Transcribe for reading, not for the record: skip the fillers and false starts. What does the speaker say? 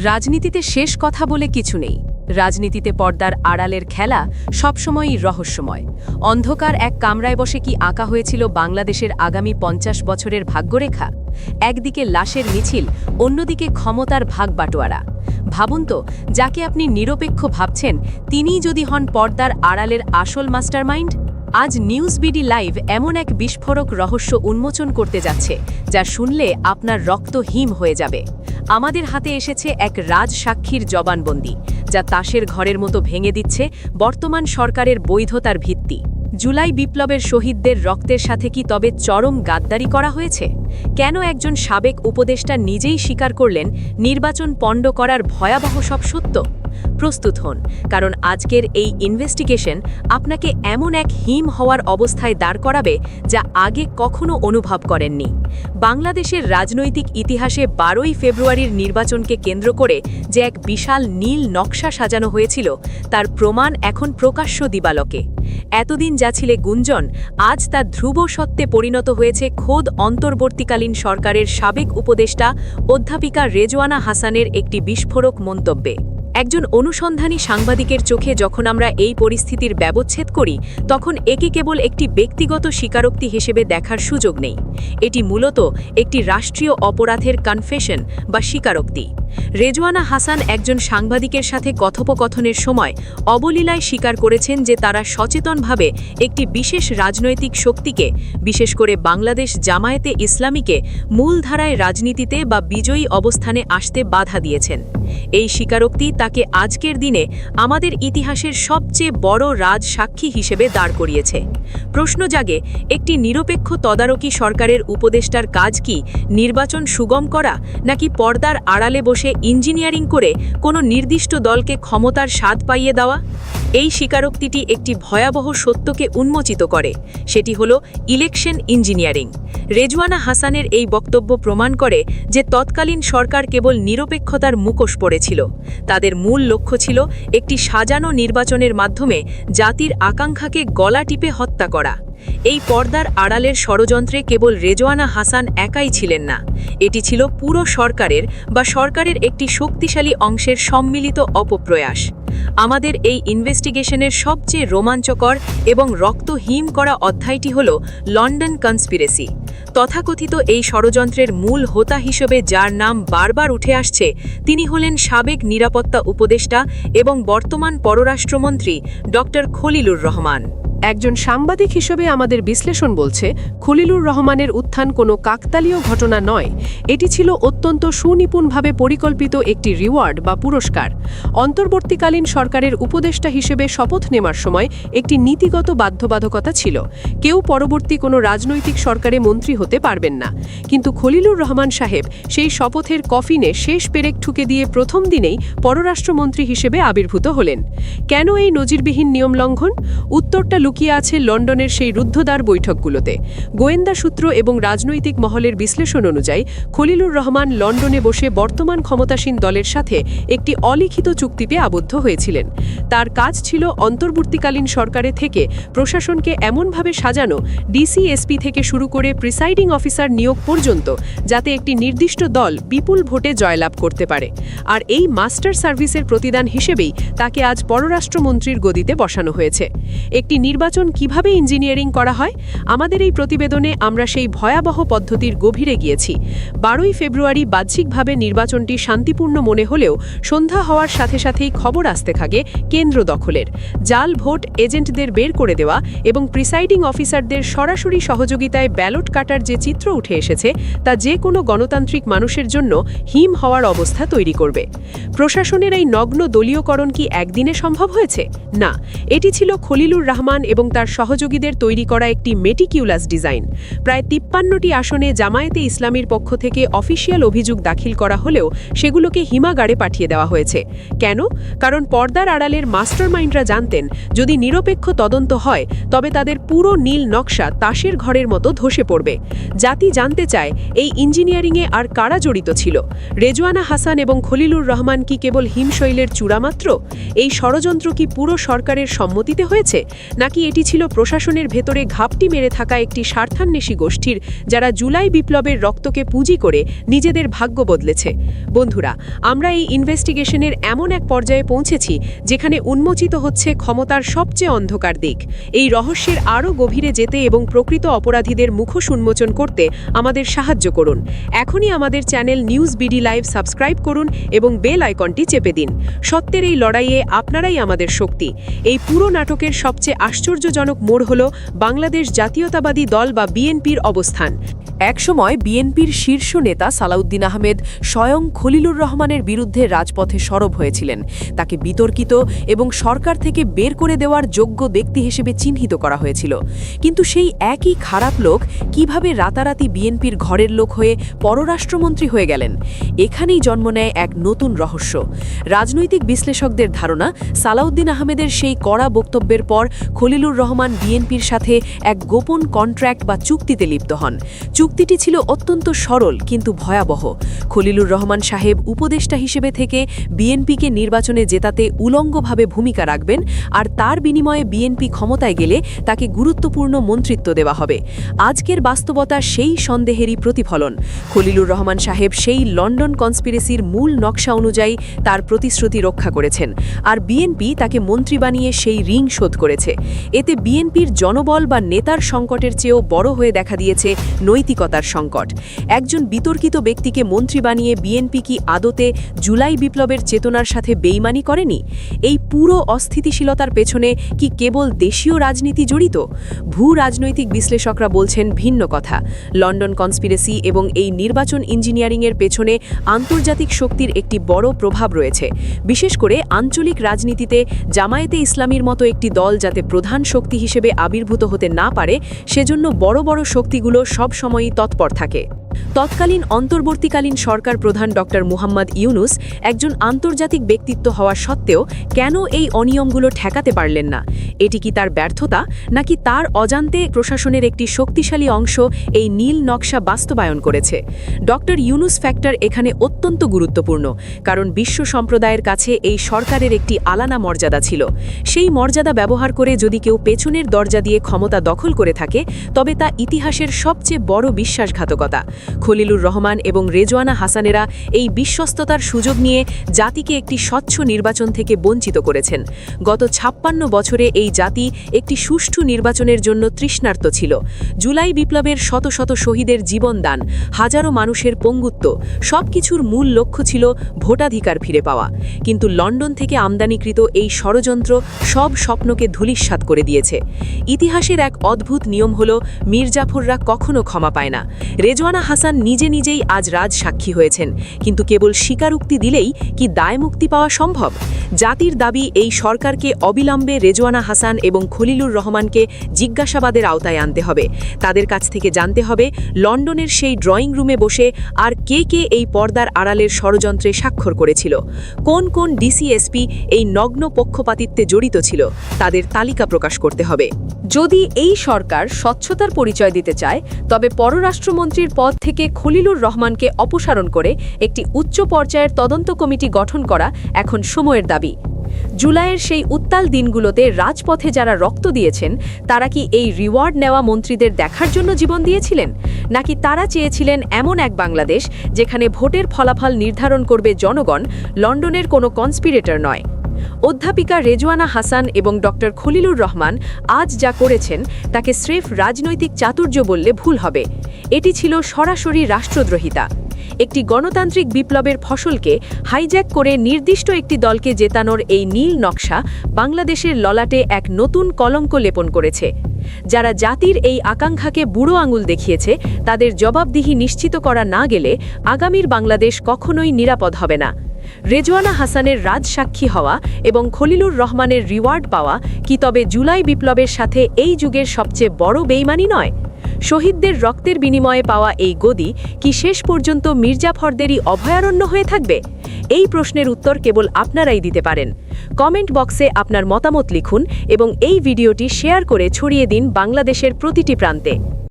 রাজনীতিতে শেষ কথা বলে কিছু নেই। রাজনীতিতে পর্দার আড়ালের খেলা সবসময়ই রহস্যময়। অন্ধকার এক কামরায় বসে কি আঁকা হয়েছিল বাংলাদেশের আগামী ৫০ বছরের ভাগ্যরেখা? একদিকে লাশের মিছিল, অন্যদিকে ক্ষমতার ভাগ বাটোয়ারা। ভাবুন তো, যাকে আপনি নিরপেক্ষ ভাবছেন তিনিই যদি হন পর্দার আড়ালের আসল মাস্টারমাইন্ড। আজ নিউজ বিডি লাইভ এমন এক বিস্ফোরক রহস্য উন্মোচন করতে যাচ্ছে যা শুনলে আপনার রক্ত হিম হয়ে যাবে। আমাদের হাতে এসেছে এক রাজসাক্ষীর জবানবন্দি, যা তাসের ঘরের মতো ভেঙে দিচ্ছে বর্তমান সরকারের বৈধতার ভিত্তি। জুলাই বিপ্লবের শহীদদের রক্তের সাথে কি তবে চরম গাদ্দারি করা হয়েছে? কেন একজন সাবেক উপদেষ্টা নিজেই স্বীকার করলেন নির্বাচন পণ্ড করার ভয়াবহ সব সত্য? প্রস্তুত হন, কারণ আজকের এই ইনভেস্টিগেশন আপনাকে এমন এক হিম হওয়ার অবস্থায় দাঁড় করাবে যা আগে কখনো অনুভব করেননি। বাংলাদেশের রাজনৈতিক ইতিহাসে 12ই ফেব্রুয়ারির নির্বাচনকে কেন্দ্র করে যে এক বিশাল নীল নকশা সাজানো হয়েছিল, তার প্রমাণ এখন প্রকাশ্য দিবালোকে। এতদিন যা ছিলে গুঞ্জন, আজ তা ধ্রুব সত্যে পরিণত হয়েছে খোদ অন্তর্বর্তীকালীন সরকারের সাবেক উপদেষ্টা অধ্যাপিকা রেজওয়ানা হাসানের একটি বিস্ফোরক মন্তব্যে। একজন অনুসন্ধানী সাংবাদিকের চোখে যখন আমরা এই পরিস্থিতির ব্যবচ্ছেদ করি, তখন একে কেবল একটি ব্যক্তিগত স্বীকারোক্তি হিসেবে দেখার সুযোগ নেই। এটি মূলত একটি রাষ্ট্রীয় অপরাধের কনফেশন বা স্বীকারোক্তি। রেজওয়ানা হাসান একজন সাংবাদিকের সাথে কথোপকথনের সময় অবলীলায় স্বীকার করেছেন যে তারা সচেতনভাবে একটি বিশেষ রাজনৈতিক শক্তিকে, বিশেষ করে বাংলাদেশ জামায়াতে ইসলামীকে, মূলধারায় রাজনীতিতে বা বিজয়ী অবস্থানে আসতে বাধা দিয়েছেন। এই স্বীকারোক্তি তাকে আজকের দিনে আমাদের ইতিহাসের সবচেয়ে বড় রাজসাক্ষী হিসেবে দাঁড় করিয়েছে। প্রশ্ন জাগে, একটি নিরপেক্ষ তদারকি সরকারের উপদেষ্টার কাজ কি নির্বাচন সুগম করা, নাকি পর্দার আড়ালে বসে ইঞ্জিনিয়ারিং করে কোনো নির্দিষ্ট দলকে ক্ষমতার স্বাদ পাইয়ে দেওয়া? এই স্বীকারোক্তিটি একটি ভয়াবহ সত্যকে উন্মোচিত করে, সেটি হলো ইলেকশন ইঞ্জিনিয়ারিং। রেজওয়ানা হাসানের এই বক্তব্য প্রমাণ করে যে তৎকালীন সরকার কেবল নিরপেক্ষতার মুখোশ পড়েছিল। তাদের মূল লক্ষ্য ছিল একটি সাজানো নির্বাচনের মাধ্যমে জাতির আকাঙ্ক্ষাকে গলা টিপে হত্যা করা। এই পর্দার আড়ালের ষড়যন্ত্রে কেবল রেজওয়ানা হাসান একাই ছিলেন না, এটি ছিল পুরো সরকারের বা সরকারের একটি শক্তিশালী অংশের সম্মিলিত অপপ্রয়াস। আমাদের এই ইনভেস্টিগেশনের সবচেয়ে রোমাঞ্চকর এবং রক্তহীন করা অধ্যায়টি হল লন্ডন কনস্পিরেসি। তথাকথিত এই ষড়যন্ত্রের মূল হোতা হিসেবে যার নাম বারবার উঠে আসছে, তিনি হলেন সাবেক নিরাপত্তা উপদেষ্টা এবং বর্তমান পররাষ্ট্রমন্ত্রী ডক্টর খলিলুর রহমান। একজন সাংবাদিক হিসেবে আমাদের বিশ্লেষণ বলছে, খলিলুর রহমানের উত্থান কোনো কাকতালীয় ঘটনা নয়, এটি ছিল অত্যন্ত সুনিপুণভাবে পরিকল্পিত একটি রিওয়ার্ড বা পুরস্কার। অন্তর্বর্তীকালীন সরকারের উপদেষ্টা হিসেবে শপথ নেওয়ার সময় একটি নীতিগত বাধ্যবাধকতা ছিল, কেউ পরবর্তী কোনো রাজনৈতিক সরকারে মন্ত্রী হতে পারবেন না। কিন্তু খলিলুর রহমান সাহেব সেই শপথের কফিনে শেষ পেরেক ঠুকে দিয়ে প্রথম দিনেই পররাষ্ট্রমন্ত্রী হিসেবে আবির্ভূত হলেন। কেন এই নজিরবিহীন নিয়ম লঙ্ঘন? উত্তরটা লুকিয়ে আছে লন্ডনের সেই রুদ্ধদ্বার বৈঠকগুলোতে। গোয়েন্দা সূত্র এবং রাজনৈতিক মহলের বিশ্লেষণ অনুযায়ী খলিলুর রহমান লন্ডনে বসে বর্তমান ক্ষমতাসীন দলের সাথে একটি অলিখিত চুক্তিতে আবদ্ধ হয়েছিলেন। তার কাজ ছিল অন্তর্বর্তীকালীন সরকারে থেকে প্রশাসনকে এমনভাবে সাজানো, ডিসি-এসপি থেকে শুরু করে প্রিসাইডিং অফিসার নিয়োগ পর্যন্ত, যাতে একটি নির্দিষ্ট দল বিপুল ভোটে জয়লাভ করতে পারে। আর এই মাস্টার সার্ভিসের প্রতিদান হিসেবেই তাকে আজ পররাষ্ট্রমন্ত্রীর গদিতে বসানো হয়েছে। একটি নির্বাচন কিভাবে ইঞ্জিনিয়ারিং করা হয়? আমাদের এই প্রতিবেদনে আমরা সেই ভয়াবহ পদ্ধতির গভীরে গিয়েছি। 12ই ফেব্রুয়ারি বাহ্যিকভাবে নির্বাচনটি শান্তিপূর্ণ মনে হলেও সন্ধ্যা হওয়ার সাথে সাথেই খবর আসতে থাকে কেন্দ্র দখলের, জাল ভোট এজেন্টদের বের করে দেওয়া এবং প্রিসাইডিং অফিসারদের সরাসরি সহযোগিতায় ব্যালট কাটার যে চিত্র উঠে এসেছে, তা যে কোনো গণতান্ত্রিক মানুষের জন্য হিম হওয়ার অবস্থা তৈরি করবে। প্রশাসনের এই নগ্ন দলীয়করণ কি একদিনে সম্ভব হয়েছে? না, এটি ছিল খলিলুর রহমান এবং তার সহযোগীদের তৈরি করা একটি মেটিকিউলাস ডিজাইন। প্রায় 53টি আসনে জামায়াতে ইসলামীর পক্ষ থেকে অফিসিয়াল অভিযোগ দাখিল করা হলেও সেগুলোকে হিমাগারে পাঠিয়ে দেওয়া হয়েছে। কেন? কারণ পর্দার আড়ালের মাস্টারমাইন্ডরা জানতেন, যদি নিরপেক্ষ তদন্ত হয় তবে তাদের পুরো নীল নকশা তাসের ঘরের মতো ধসে পড়বে। জাতি জানতে চায়, এই ইঞ্জিনিয়ারিংয়ে আর কারা জড়িত ছিল? রেজওয়ানা হাসান এবং খলিলুর রহমান কি কেবল হিমশৈলের চূড়ামাত্র? এই ষড়যন্ত্র কি পুরো সরকারের সম্মতিতে হয়েছে, নাকি এটি ছিল প্রশাসনের ভেতরে ঘাপটি মেরে থাকা একটি স্বার্থান্বেষী গোষ্ঠীর যারা জুলাই বিপ্লবের রক্তকে পুঁজি করে নিজেদের ভাগ্য বদলেছে? বন্ধুরা, আমরা এই ইনভেস্টিগেশনের এমন এক পর্যায়ে পৌঁছেছি যেখানে উন্মোচিত হচ্ছে ক্ষমতার সবচেয়ে অন্ধকার দিক। এই রহস্যের আরও গভীরে যেতে এবং প্রকৃত অপরাধীদের মুখোশ উন্মোচন করতে আমাদের সাহায্য করুন। এখনই আমাদের channel news BD live subscribe করুন এবং বেল আইকনটি চেপে দিন। সত্যের এই লড়াইয়ে আপনারাই আমাদের শক্তি। এই পুরো নাটকের সবচেয়ে আশ্চর্যজনক মোড় হল বাংলাদেশ জাতীয়তাবাদী দল বা বিএনপির অবস্থান। একসময় বিএনপির শীর্ষ নেতা সালাউদ্দিন আহমেদ স্বয়ং খলিলুর রহমানের বিরুদ্ধে রাজপথে সরব হয়েছিলেন। তাকে বিতর্কিত এবং সরকার থেকে বের করে দেওয়ার যোগ্য ব্যক্তি হিসেবে চিহ্নিত করা হয়েছিল। কিন্তু সেই একই খারাপ লোক কিভাবে রাতারাতি বিএনপির ঘরের লোক হয়ে পররাষ্ট্রমন্ত্রী হয়ে গেলেন? এখানেই জন্ম নেয় এক নতুন রহস্য। রাজনৈতিক বিশ্লেষকদের ধারণা, সালাউদ্দিন আহমেদের সেই কড়া বক্তব্যের পর খলিলুর রহমান বিএনপির সাথে এক গোপন কন্ট্রাক্ট বা চুক্তিতে লিপ্ত হন। চুক্তিটি ছিল অত্যন্ত সরল কিন্তু ভয়াবহ। খলিলুর রহমান সাহেব উপদেষ্টা হিসেবে থেকে বিএনপিকে নির্বাচনে জেতাতে উলঙ্গভাবে ভূমিকা রাখবেন, আর তার বিনিময়ে বিএনপি ক্ষমতায় গেলে তাকে গুরুত্বপূর্ণ মন্ত্রিত্ব দেওয়া হবে। আজকের বাস্তবতা সেই সন্দেহেরই প্রতিফলন। খলিলুর রহমান সাহেব সেই লন্ডন কনস্পিরেসির মূল নকশা অনুযায়ী তার প্রতিশ্রুতি রক্ষা করেছেন, আর বিএনপি তাকে মন্ত্রী বানিয়ে সেই ঋণ শোধ করেছে। এতে বিএনপির জনবল বা নেতার সংকটের চেয়েও বড় হয়ে দেখা দিয়েছে নৈতিকতার সংকট। একজন বিতর্কিত ব্যক্তিকে মন্ত্রী বানিয়ে বিএনপি কি আদতে জুলাই বিপ্লবের চেতনার সাথে বেইমানি করেনি? এই পুরো অস্থিতিশীলতার পেছনে কি কেবল দেশীয় রাজনীতি জড়িত? ভূ রাজনৈতিক বিশ্লেষকরা বলছেন ভিন্ন কথা। লন্ডন কনস্পিরেসি এবং এই নির্বাচন ইঞ্জিনিয়ারিংয়ের পেছনে আন্তর্জাতিক শক্তির একটি বড় প্রভাব রয়েছে। বিশেষ করে আঞ্চলিক রাজনীতিতে জামায়াতে ইসলামীর মতো একটি দল যাতে প্রধান শক্তি হিসেবে আবির্ভূত হতে না পারে, সেজন্য বড় বড় শক্তিগুলো সব সময়ই তৎপর থাকে। তৎকালীন অন্তর্বর্তীকালীন সরকার প্রধান ডক্টর মুহাম্মদ ইউনুস একজন আন্তর্জাতিক ব্যক্তিত্ব হওয়া সত্ত্বেও কেন এই অনিয়মগুলো ঠেকাতে পারলেন না? এটি কি তার ব্যর্থতা, নাকি তার অজান্তে প্রশাসনের একটি শক্তিশালী অংশ এই নীল নকশা বাস্তবায়ন করেছে? ডক্টর ইউনুস ফ্যাক্টর এখানে অত্যন্ত গুরুত্বপূর্ণ, কারণ বিশ্ব সম্প্রদায়ের কাছে এই সরকারের একটি আলাদা মর্যাদা ছিল। সেই মর্যাদা ব্যবহার করে যদি কেউ পেছনের দরজা দিয়ে ক্ষমতা দখল করে থাকে, তবে তা ইতিহাসের সবচেয়ে বড় বিশ্বাসঘাতকতা। খলিলুর রহমান এবং রেজওয়ানা হাসানেরা এই বিশ্বস্ততার সুযোগ নিয়ে জাতিকে একটি স্বচ্ছ নির্বাচন থেকে বঞ্চিত করেছেন। গত 56 বছরে এই জাতি একটি সুষ্ঠু নির্বাচনের জন্য তৃষ্ণার্ত ছিল। জুলাই বিপ্লবের শত শত শহীদের জীবনদান, হাজারো মানুষের পঙ্গুত্ব, সবকিছুর মূল লক্ষ্য ছিল ভোটাধিকার ফিরে পাওয়া। কিন্তু লন্ডন থেকে আমদানিকৃত এই ষড়যন্ত্র সব স্বপ্নকে ধূলিসাৎ করে দিয়েছে। ইতিহাসের এক অদ্ভুত নিয়ম হল, মির্জাফররা কখনো ক্ষমা পায় না। রেজওয়ানা হাসান নিজে নিজেই আজ রাজ সাক্ষী হয়েছেন, কিন্তু কেবল স্বীকারোক্তি দিলেই কি দায় মুক্তি পাওয়া সম্ভব? জাতির দাবি, এই সরকারকে অবিলম্বে রেজওয়ানা হাসান এবং খলিলুর রহমানকে জিজ্ঞাসাবাদের আওতায় আনতে হবে। তাদের কাছ থেকে জানতে হবে লন্ডনের সেই ড্রয়িং রুমে বসে আর কে কে এই পর্দার আড়ালের ষড়যন্ত্রে স্বাক্ষর করেছিল। কোন কোন ডিসিএসপি এই নগ্ন পক্ষপাতিত্বে জড়িত ছিল, তাদের তালিকা প্রকাশ করতে হবে। যদি এই সরকার স্বচ্ছতার পরিচয় দিতে চায়, তবে পররাষ্ট্রমন্ত্রীর পদ থেকে খলিলুর রহমানকে অপসারণ করে একটি উচ্চ পর্যায়ের তদন্ত কমিটি গঠন করা এখন সময়ের দাবি। জুলাইয়ের সেই উত্তাল দিনগুলোতে রাজপথে যারা রক্ত দিয়েছেন, তারা কি এই রিওয়ার্ড নেওয়া মন্ত্রীদের দেখার জন্য জীবন দিয়েছিলেন, নাকি তারা চেয়েছিলেন এমন এক বাংলাদেশ যেখানে ভোটের ফলাফল নির্ধারণ করবে জনগণ, লন্ডনের কোনো কনস্পিরেটর নয়? অধ্যাপিকা রেজওয়ানা হাসান এবং ডক্টর খলিলুর রহমান আজ যা করেছেন তাকে স্রেফ রাজনৈতিক চাতুর্য বললে ভুল হবে। এটি ছিল সরাসরি রাষ্ট্রদ্রোহিতা। একটি গণতান্ত্রিক বিপ্লবের ফসলকে হাইজ্যাক করে নির্দিষ্ট একটি দলকে জেতানোর এই নীল নকশা বাংলাদেশের ললাটে এক নতুন কলঙ্ক লেপন করেছে। যারা জাতির এই আকাঙ্ক্ষাকে বুড়ো আঙুল দেখিয়েছে, তাদের জবাবদিহি নিশ্চিত করা না গেলে আগামীর বাংলাদেশ কখনোই নিরাপদ হবে না। রেজওয়ানা হাসানের রাজসাক্ষী হওয়া এবং খলিলুর রহমানের রিওয়ার্ড পাওয়া কি তবে জুলাই বিপ্লবের সাথে এই যুগের সবচেয়ে বড় বেইমানি নয়? শহীদদের রক্তের বিনিময়ে পাওয়া এই গদি কি শেষ পর্যন্ত মির্জাফরদেরই অভয়ারণ্য হয়ে থাকবে? এই প্রশ্নের উত্তর কেবল আপনারাই দিতে পারেন। কমেন্ট বক্সে আপনার মতামত লিখুন এবং এই ভিডিওটি শেয়ার করে ছড়িয়ে দিন বাংলাদেশের প্রতিটি প্রান্তে।